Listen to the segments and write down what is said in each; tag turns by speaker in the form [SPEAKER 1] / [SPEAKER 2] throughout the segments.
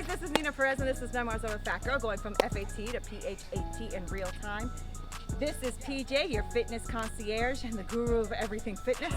[SPEAKER 1] this is Nina Perez and this is Memoirs of a Fat Girl, going from P.H.A.T to P.H.A.T in real time. This is PJ, your fitness concierge and the guru of everything fitness.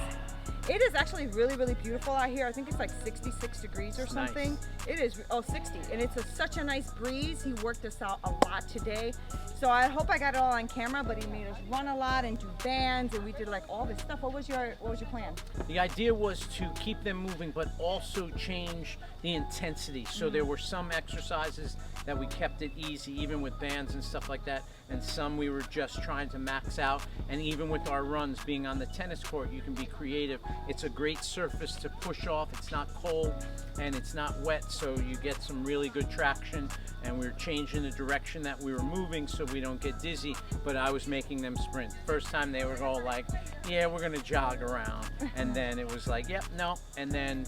[SPEAKER 1] It is actually really, really beautiful out here. I think it's like 66 degrees or something.
[SPEAKER 2] Nice.
[SPEAKER 1] It is, 60. And it's such a nice breeze. He worked us out a lot today. So I hope I got it all on camera, but he made us run a lot and do bands, and we did like all this stuff. What was your plan?
[SPEAKER 2] The idea was to keep them moving, but also change the intensity. So there were some exercises that we kept it easy, even with bands and stuff like that, and some we were just trying to max out. And even with our runs, being on the tennis court, you can be creative. It's a great surface to push off. It's not cold and it's not wet, so you get some really good traction. And we were changing the direction that we were moving so we don't get dizzy, but I was making them sprint. First time they were all like, yeah, we're gonna jog around. And then it was like, yep, no. And then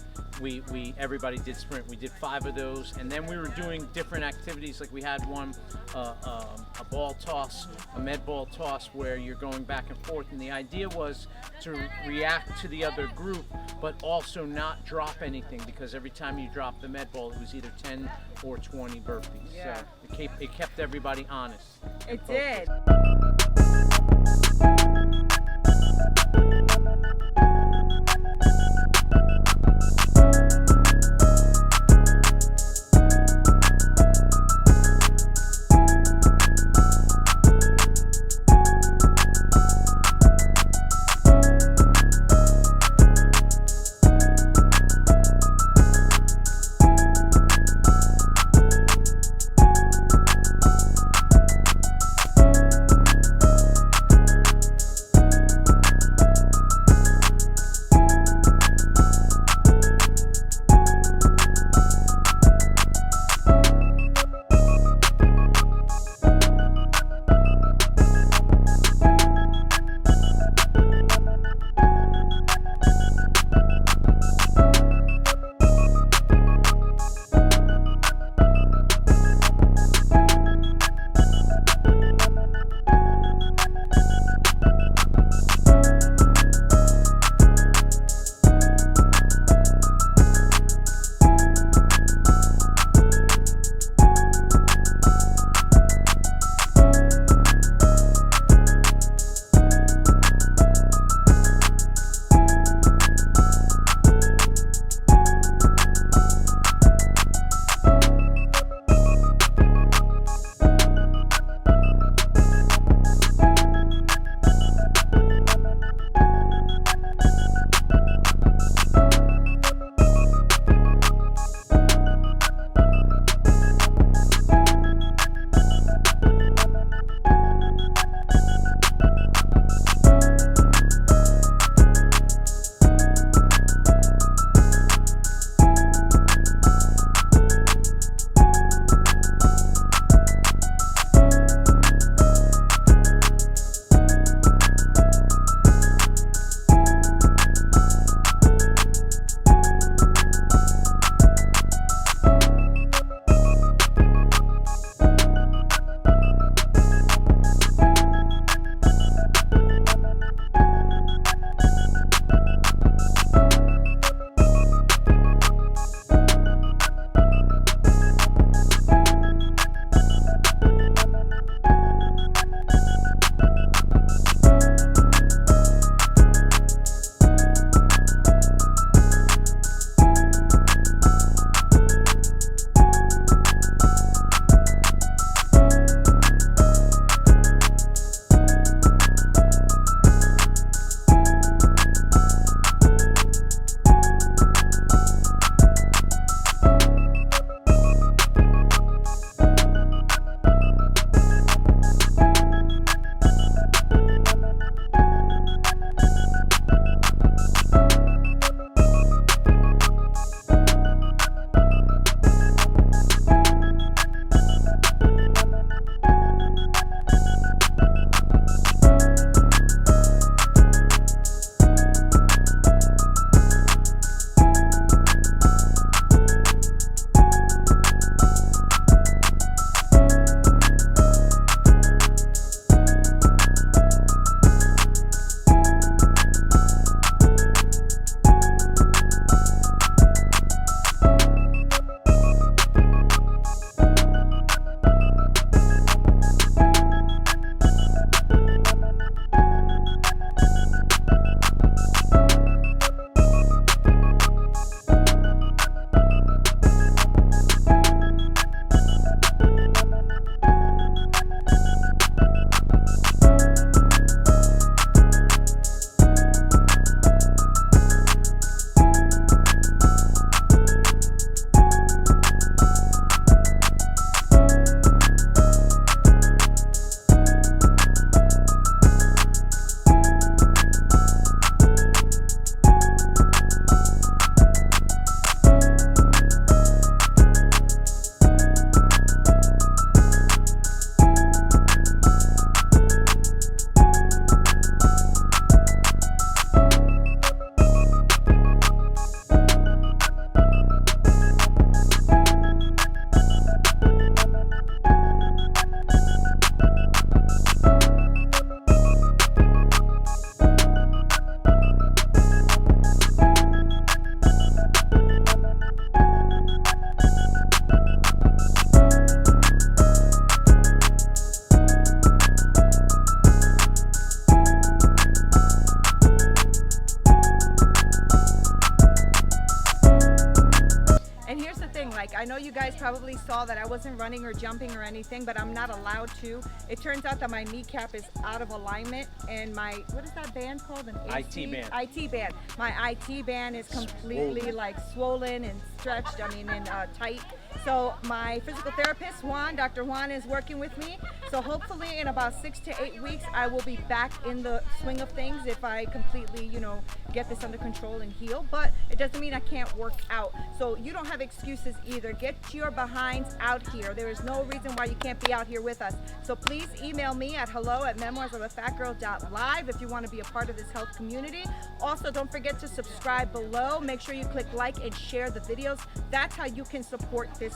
[SPEAKER 2] everybody did sprint. We did 5 of those, and then we were doing different activities. Like we had one, a ball toss, a med ball toss, where you're going back and forth. And the idea was to react to the other group, but also not drop anything, because every time you drop the med ball, it was either 10 or 20 burpees.
[SPEAKER 1] Yeah.
[SPEAKER 2] So it kept everybody honest.
[SPEAKER 1] It did. And here's the thing, like, I know you guys probably saw that I wasn't running or jumping or anything, but I'm not allowed to. It turns out that my kneecap is out of alignment, and my, what is that band called? An
[SPEAKER 2] IT band.
[SPEAKER 1] IT band. My IT band is completely like swollen and stretched, and tight. So my physical therapist, Dr. Juan is working with me. So hopefully in about 6 to 8 weeks, I will be back in the swing of things if I completely, get this under control and heal. But it doesn't mean I can't work out. So you don't have excuses either. Get your behinds out here. There is no reason why you can't be out here with us. So please email me at hello@memoirsoffatgirl.live if you want to be a part of this health community. Also, don't forget to subscribe below. Make sure you click like and share the videos. That's how you can support this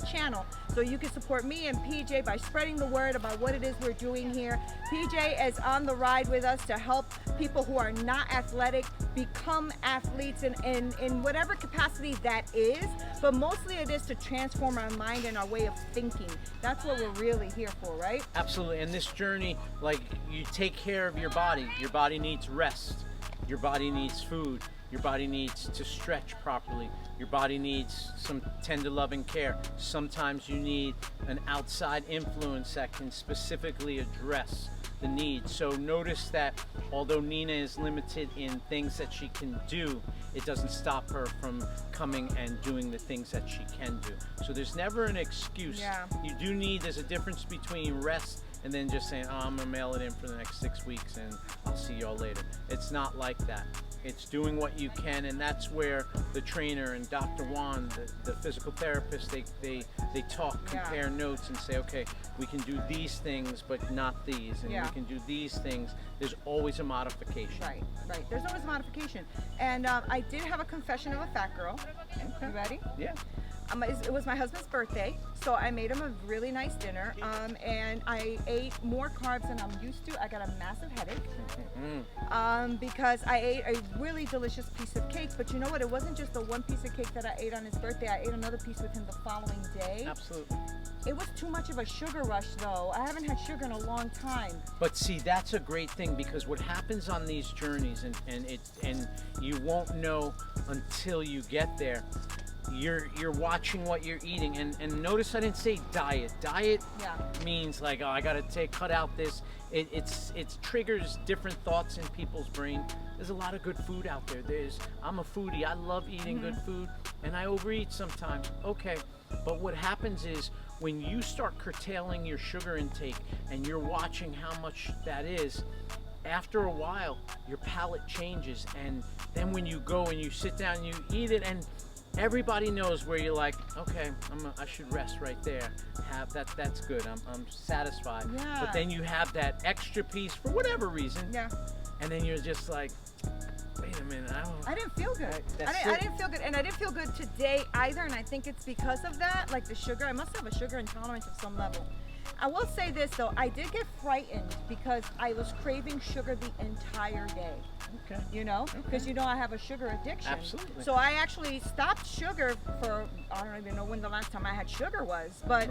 [SPEAKER 1] channel. So you can support me and PJ by spreading the word about what it is we're doing here. PJ is on the ride with us to help people who are not athletic become athletes in whatever capacity that is, but mostly it is to transform our mind and our way of thinking. That's what we're really here for, right?
[SPEAKER 2] Absolutely. And this journey, like, you take care of your body. Your body needs rest. Your body needs food. Your body needs to stretch properly. Your body needs some tender loving care. Sometimes you need an outside influence that can specifically address the needs. So notice that although Nina is limited in things that she can do, it doesn't stop her from coming and doing the things that she can do. So there's never an excuse.
[SPEAKER 1] Yeah.
[SPEAKER 2] There's a difference between rest and then just saying, I'm gonna mail it in for the next 6 weeks and I'll see y'all later. It's not like that. It's doing what you can, and that's where the trainer and Dr. Juan, the physical therapist, they talk, compare notes, and say, okay, we can do these things, but not these, and we can do these things. There's always a modification.
[SPEAKER 1] Right. There's always a modification. And I did have a confession of a fat girl. Okay. You ready?
[SPEAKER 2] Yeah.
[SPEAKER 1] It was my husband's birthday, so I made him a really nice dinner, and I ate more carbs than I'm used to. I got a massive headache because I ate a really delicious piece of cake. But you know what? It wasn't just the one piece of cake that I ate on his birthday. I ate another piece with him the following day.
[SPEAKER 2] Absolutely.
[SPEAKER 1] It was too much of a sugar rush, though. I haven't had sugar in a long time.
[SPEAKER 2] But see, that's a great thing, because what happens on these journeys, and you won't know until you get there. You're watching what you're eating, and notice I didn't say diet. Diet means like, I gotta cut out this. It triggers different thoughts in people's brain. There's a lot of good food out there. I'm a foodie. I love eating good food, and I overeat sometimes. Okay, but what happens is when you start curtailing your sugar intake and you're watching how much that is, after a while your palate changes, and then when you go and you sit down and you eat it, and everybody knows where you're like, okay, I should rest right there. That's good. I'm satisfied.
[SPEAKER 1] Yeah.
[SPEAKER 2] But then you have that extra piece for whatever reason.
[SPEAKER 1] Yeah.
[SPEAKER 2] And then you're just like, wait a minute,
[SPEAKER 1] I didn't feel good. I didn't feel good, and I didn't feel good today either. And I think it's because of that, like the sugar. I must have a sugar intolerance of some level. I will say this though, I did get frightened because I was craving sugar the entire day.
[SPEAKER 2] Okay.
[SPEAKER 1] Because I have a sugar addiction.
[SPEAKER 2] Absolutely.
[SPEAKER 1] So I actually stopped sugar for, I don't even know when the last time I had sugar was, but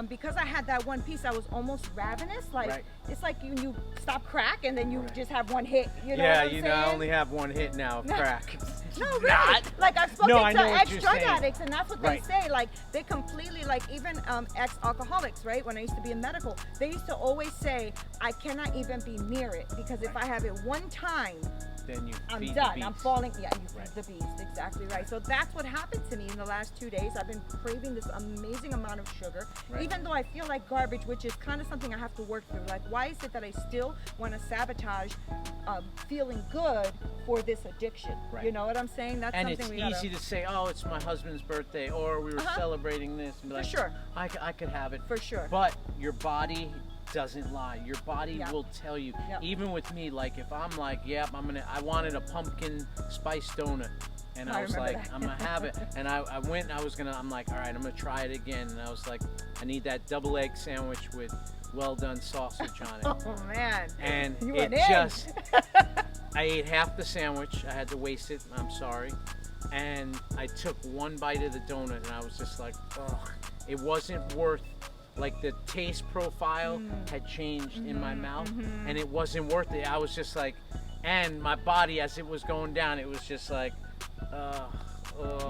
[SPEAKER 1] because I had that one piece, I was almost ravenous. Like it's like you stop crack and then you just have one hit. You know what I'm saying?
[SPEAKER 2] I only have one hit now of crack.
[SPEAKER 1] No, really. Like I've spoken to ex-drug addicts, and that's what they
[SPEAKER 2] Right.
[SPEAKER 1] say. Like they completely, like even ex-alcoholics, right? When I used to be in medical, they used to always say, I cannot even be near it because if I have it one time,
[SPEAKER 2] Then you
[SPEAKER 1] I'm
[SPEAKER 2] feed
[SPEAKER 1] done.
[SPEAKER 2] the
[SPEAKER 1] I'm
[SPEAKER 2] beast.
[SPEAKER 1] falling. Yeah, you feed the beast. Exactly right. So that's what happened to me in the last 2 days. I've been craving this amazing amount of sugar, even though I feel like garbage, which is kind of something I have to work through. Like, why is it that I still want to sabotage feeling good for this addiction?
[SPEAKER 2] Right.
[SPEAKER 1] You know what I'm saying? That's
[SPEAKER 2] And
[SPEAKER 1] something
[SPEAKER 2] it's easy to say, oh, it's my husband's birthday, or we were celebrating this. And be like,
[SPEAKER 1] sure.
[SPEAKER 2] I could have it.
[SPEAKER 1] For sure.
[SPEAKER 2] But your body doesn't lie. Your body will tell you.
[SPEAKER 1] Yep.
[SPEAKER 2] Even with me, like if I'm like, I wanted a pumpkin spice donut. And I was like,
[SPEAKER 1] that.
[SPEAKER 2] I'm gonna have it. And I went and I'm like, all right, I'm gonna try it again. And I was like, I need that double egg sandwich with well done sausage on it.
[SPEAKER 1] Oh man.
[SPEAKER 2] And
[SPEAKER 1] You
[SPEAKER 2] it
[SPEAKER 1] went in.
[SPEAKER 2] just, I ate half the sandwich. I had to waste it. I'm sorry. And I took one bite of the donut, and I was just like, oh, it wasn't worth. Like the taste profile had changed in my mouth, and it wasn't worth it. I was just like, and my body as it was going down, it was just like,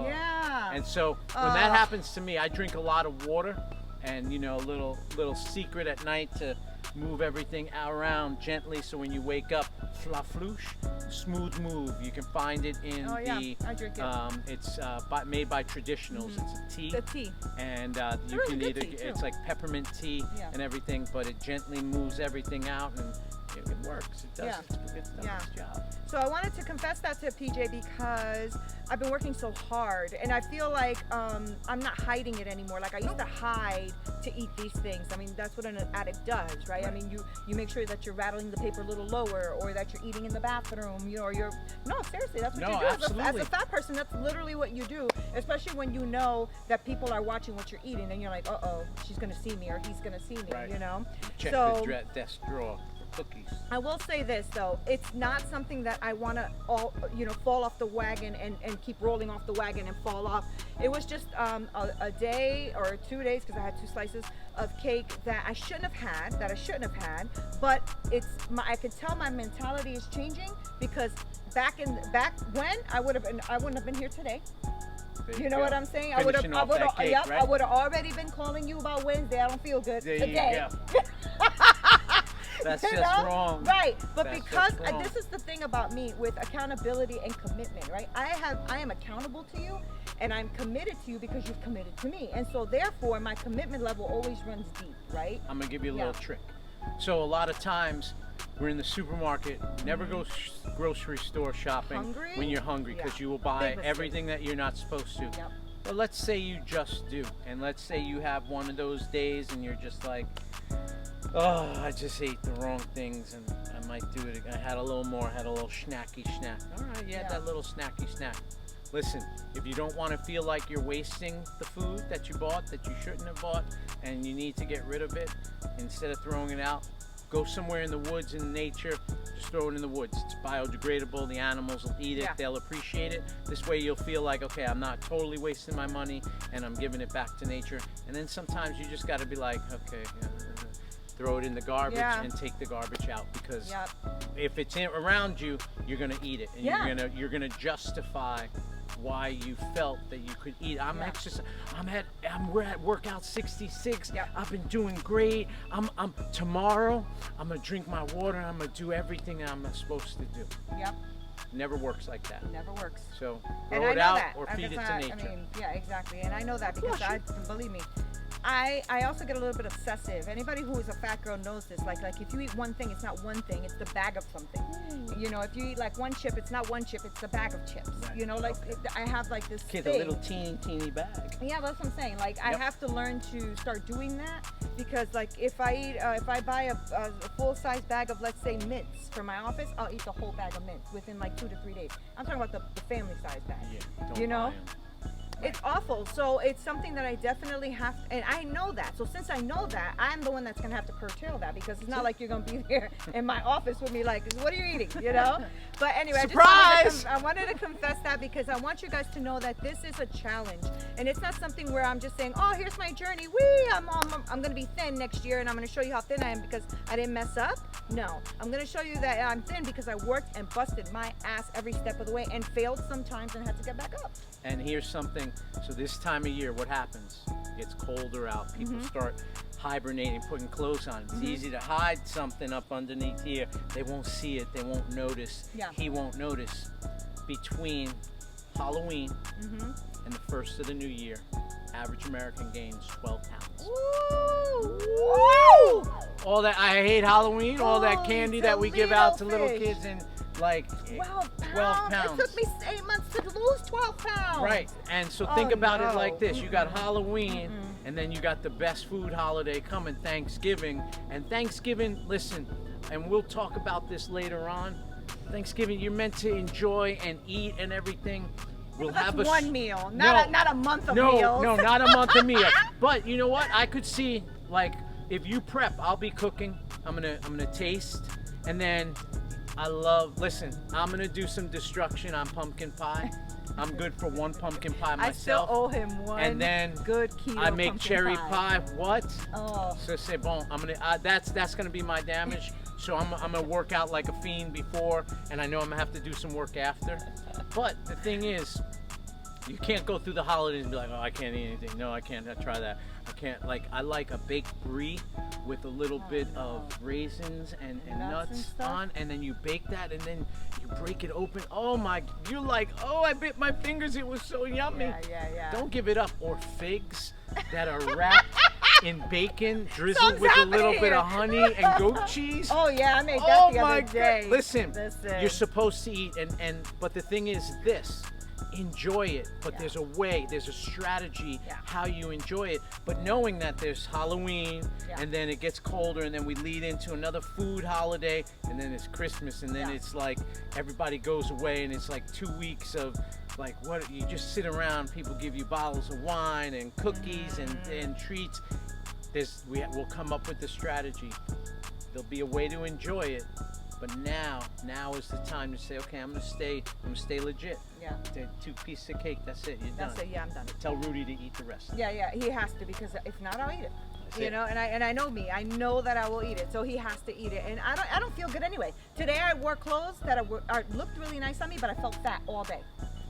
[SPEAKER 1] Yeah.
[SPEAKER 2] And so when that happens to me, I drink a lot of water, and a little secret at night to move everything around gently, so when you wake up, flaflouche, smooth move. You can find it in
[SPEAKER 1] I drink it.
[SPEAKER 2] It's made by Traditionals. It's a tea.
[SPEAKER 1] The tea.
[SPEAKER 2] And
[SPEAKER 1] It's
[SPEAKER 2] you
[SPEAKER 1] really
[SPEAKER 2] can
[SPEAKER 1] good
[SPEAKER 2] either,
[SPEAKER 1] tea, too.
[SPEAKER 2] it's like peppermint tea and everything, but it gently moves everything out, and it works. It does. It's done its job.
[SPEAKER 1] So I wanted to confess that to PJ because I've been working so hard, and I feel like I'm not hiding it anymore. Like I used to hide to eat these things. I mean, that's what an addict does, right? I mean, you make sure that you're rattling the paper a little lower, or that you're eating in the bathroom, or you're seriously, that's what you do.
[SPEAKER 2] Absolutely.
[SPEAKER 1] As a fat person, that's literally what you do, especially when you know that people are watching what you're eating, and you're like, uh-oh, she's gonna see me, or he's gonna see me,
[SPEAKER 2] Check
[SPEAKER 1] So,
[SPEAKER 2] the desk drawer for cookies.
[SPEAKER 1] I will say this though, it's not something that I want to fall off the wagon and keep rolling off the wagon and fall off. It was just a day or 2 days, because I had 2 slices of cake that I shouldn't have had, but I could tell my mentality is changing, because back when I wouldn't have been here today. You know what I'm saying? I would have already been calling you about Wednesday. I don't feel good today.
[SPEAKER 2] That's just wrong.
[SPEAKER 1] Right. But
[SPEAKER 2] That's
[SPEAKER 1] because
[SPEAKER 2] just wrong.
[SPEAKER 1] this is the thing about me with accountability and commitment, right? I am accountable to you, and I'm committed to you because you've committed to me. And so therefore my commitment level always runs deep, right?
[SPEAKER 2] I'm gonna give you a little trick. So a lot of times we're in the supermarket, never go grocery store shopping when you're hungry, because you will buy everything that you're not supposed to.
[SPEAKER 1] Yep.
[SPEAKER 2] But let's say you just do, and let's say you have one of those days and you're just like, oh, I just ate the wrong things, and I might do it again. I had a little more, had a little snacky snack. All right, that little snacky snack. Listen, if you don't want to feel like you're wasting the food that you bought, that you shouldn't have bought, and you need to get rid of it, instead of throwing it out, go somewhere in the woods, in nature, just throw it in the woods. It's biodegradable, the animals will eat it, they'll appreciate it. This way you'll feel like, okay, I'm not totally wasting my money, and I'm giving it back to nature. And then sometimes you just got to be like, okay, throw it in the garbage and take the garbage out, because if it's around you, you're gonna eat it, and you're gonna justify why you felt that you could eat. We're at workout 66. I've been doing great. Tomorrow I'm gonna drink my water. I'm gonna do everything I'm supposed to do. Never works like that.
[SPEAKER 1] Never works.
[SPEAKER 2] So throw it out or feed it to nature.
[SPEAKER 1] I mean, exactly. And I know that because believe me, I also get a little bit obsessive. Anybody who is a fat girl knows this. Like if you eat one thing, it's not one thing, it's the bag of something. If you eat like one chip, it's not one chip, it's the bag of chips. I have like this thing.
[SPEAKER 2] A little teeny bag.
[SPEAKER 1] Yeah, that's what I'm saying. Like I have to learn to start doing that, because like if I buy a full-size bag of, let's say, mints for my office, I'll eat the whole bag of mints within like 2 to 3 days. I'm talking about the family-size bag.
[SPEAKER 2] Don't buy 'em.
[SPEAKER 1] It's awful. So it's something that I definitely have, and I know that. So since I know that, I'm the one that's gonna have to curtail that, because it's not like you're gonna be there in my office with me like, what are you eating? But anyway,
[SPEAKER 2] surprise!
[SPEAKER 1] I wanted to confess that, because I want you guys to know that this is a challenge, and it's not something where I'm just saying, oh, here's my journey. I'm gonna be thin next year, and I'm gonna show you how thin I am because I didn't mess up. No, I'm gonna show you that I'm thin because I worked and busted my ass every step of the way, and failed sometimes and had to get back up.
[SPEAKER 2] And here's something. So this time of year, what happens? It gets colder out. People start hibernating, putting clothes on. It's easy to hide something up underneath here. They won't see it. They won't notice. He won't notice. Between Halloween and the first of the new year, average American gains 12 pounds.
[SPEAKER 1] Woo! Woo!
[SPEAKER 2] All that, I hate Halloween, all that candy that we give out to little kids, and like 12 pounds.
[SPEAKER 1] It took me 8 months to lose 12 pounds.
[SPEAKER 2] Right, and so think about it like this. You got Halloween, and then you got the best food holiday coming, Thanksgiving. And Thanksgiving, listen, and we'll talk about this later on. Thanksgiving, you're meant to enjoy and eat and everything. We'll have
[SPEAKER 1] one meal, not a month of meals.
[SPEAKER 2] No, not a month of meals. But you know what? I could see, like, if you prep, I'll be cooking. I'm gonna taste, and then listen, I'm gonna do some destruction on pumpkin pie. I'm good for one pumpkin pie myself.
[SPEAKER 1] I still owe him one.
[SPEAKER 2] And then
[SPEAKER 1] good keto
[SPEAKER 2] I make cherry pie. What?
[SPEAKER 1] Oh.
[SPEAKER 2] So c'est bon. I'm gonna. That's gonna be my damage. So I'm gonna work out like a fiend before, and I know I'm gonna have to do some work after. But the thing is, You can't go through the holidays and be like, oh, I can't eat anything. No, I can't try that. I can't. Like, I like a baked brie with a little bit of raisins and nuts on, and then you bake that, and then you break it open. Oh my, you're like, oh, I bit my fingers. It was so yummy.
[SPEAKER 1] Yeah.
[SPEAKER 2] Don't give it up. Or figs that are wrapped in bacon, drizzled
[SPEAKER 1] Something's
[SPEAKER 2] with a little
[SPEAKER 1] happening
[SPEAKER 2] bit
[SPEAKER 1] here.
[SPEAKER 2] of honey and goat cheese.
[SPEAKER 1] Oh yeah, I made that the
[SPEAKER 2] my
[SPEAKER 1] other day.
[SPEAKER 2] God. Listen,
[SPEAKER 1] Listen.
[SPEAKER 2] you're supposed to eat, but the thing is this. Enjoy it, but there's a way, there's a strategy how you enjoy it. But knowing that there's Halloween, and then it gets colder, and then we lead into another food holiday, and then it's Christmas, and then it's like everybody goes away, and it's like 2 weeks of like what you just sit around. People give you bottles of wine and cookies and treats. We'll come up with the strategy. There'll be a way to enjoy it. But now is the time to say, okay, I'm gonna stay legit.
[SPEAKER 1] Yeah.
[SPEAKER 2] 2 pieces of cake, that's it. You're
[SPEAKER 1] That's
[SPEAKER 2] done.
[SPEAKER 1] it. Yeah, I'm done.
[SPEAKER 2] Tell Rudy to eat the rest.
[SPEAKER 1] Yeah, he has to, because if not, I'll eat it.
[SPEAKER 2] That's
[SPEAKER 1] you
[SPEAKER 2] it.
[SPEAKER 1] know, and I know me. I know that I will eat it, so he has to eat it. And I don't feel good anyway. Today I wore clothes that looked really nice on me, but I felt fat all day.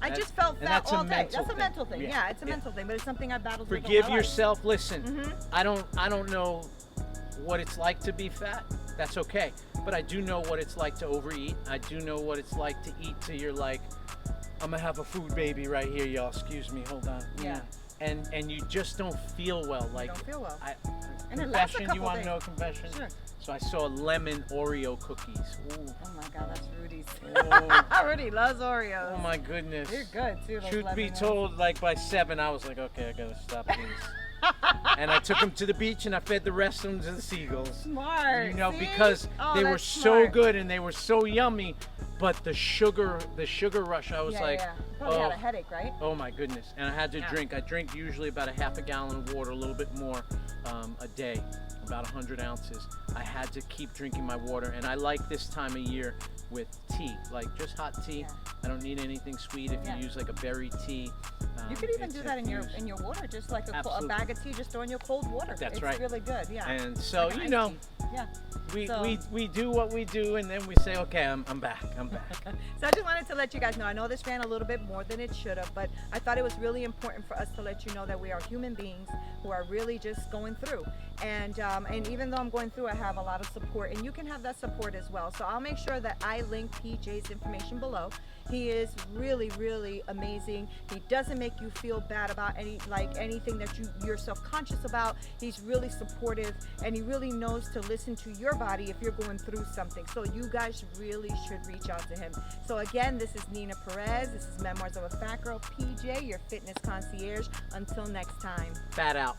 [SPEAKER 1] I just felt fat
[SPEAKER 2] that's a
[SPEAKER 1] all day.
[SPEAKER 2] mental
[SPEAKER 1] That's a
[SPEAKER 2] thing.
[SPEAKER 1] mental thing.
[SPEAKER 2] Yeah.
[SPEAKER 1] Yeah, it's a mental thing, but it's something I battled with.
[SPEAKER 2] Forgive
[SPEAKER 1] all my life.
[SPEAKER 2] yourself. Listen, I don't know what it's like to be fat. That's okay. But I do know what it's like to overeat. I do know what it's like to eat till you're like, I'm gonna have a food baby right here, y'all. Excuse me, hold on.
[SPEAKER 1] Yeah.
[SPEAKER 2] And you just don't feel well. Like,
[SPEAKER 1] don't feel well.
[SPEAKER 2] And
[SPEAKER 1] it lasts a
[SPEAKER 2] confession, you
[SPEAKER 1] couple
[SPEAKER 2] want to
[SPEAKER 1] days.
[SPEAKER 2] know a confession?
[SPEAKER 1] Sure.
[SPEAKER 2] So I saw lemon Oreo cookies. Ooh.
[SPEAKER 1] Oh my God, that's Rudy's.
[SPEAKER 2] Oh.
[SPEAKER 1] Rudy loves Oreos.
[SPEAKER 2] Oh my goodness.
[SPEAKER 1] You're good too. those
[SPEAKER 2] Truth be
[SPEAKER 1] lemon ones.
[SPEAKER 2] told, like by 7, I was like, okay, I gotta stop these. And I took them to the beach and I fed the rest of them to the seagulls.
[SPEAKER 1] Smart.
[SPEAKER 2] You know,
[SPEAKER 1] see?
[SPEAKER 2] because
[SPEAKER 1] Oh,
[SPEAKER 2] they were
[SPEAKER 1] that's
[SPEAKER 2] so
[SPEAKER 1] smart.
[SPEAKER 2] good and they were so yummy. But the sugar rush, I was like,
[SPEAKER 1] Probably had
[SPEAKER 2] oh,
[SPEAKER 1] a headache, right?
[SPEAKER 2] oh my goodness. And I had to drink. I drink usually about a half a gallon of water, a little bit more a day, about 100 ounces. I had to keep drinking my water. And I like this time of year with tea, like just hot tea. I don't need anything sweet. If you use like a berry tea.
[SPEAKER 1] You could even do that in your water, just like a bag of tea, just throw in your cold water.
[SPEAKER 2] That's right.
[SPEAKER 1] It's really good, yeah.
[SPEAKER 2] And so,
[SPEAKER 1] Like an
[SPEAKER 2] you
[SPEAKER 1] iced
[SPEAKER 2] know,
[SPEAKER 1] tea. Yeah.
[SPEAKER 2] we do what we do, and then we say, okay, I'm back.
[SPEAKER 1] So I just wanted to let you guys know, I know this ran a little bit more than it should have, but I thought it was really important for us to let you know that we are human beings who are really just going through. And even though I'm going through, I have a lot of support, and you can have that support as well. So I'll make sure that I link PJ's information below. He is really, really amazing. He doesn't make you feel bad about anything that you're self-conscious about. He's really supportive, and he really knows to listen to your body if you're going through something. So you guys really should reach out to him. So again, this is Nina Perez. This is Memoirs of a Fat Girl. PJ, your fitness concierge. Until next time.
[SPEAKER 2] Fat out.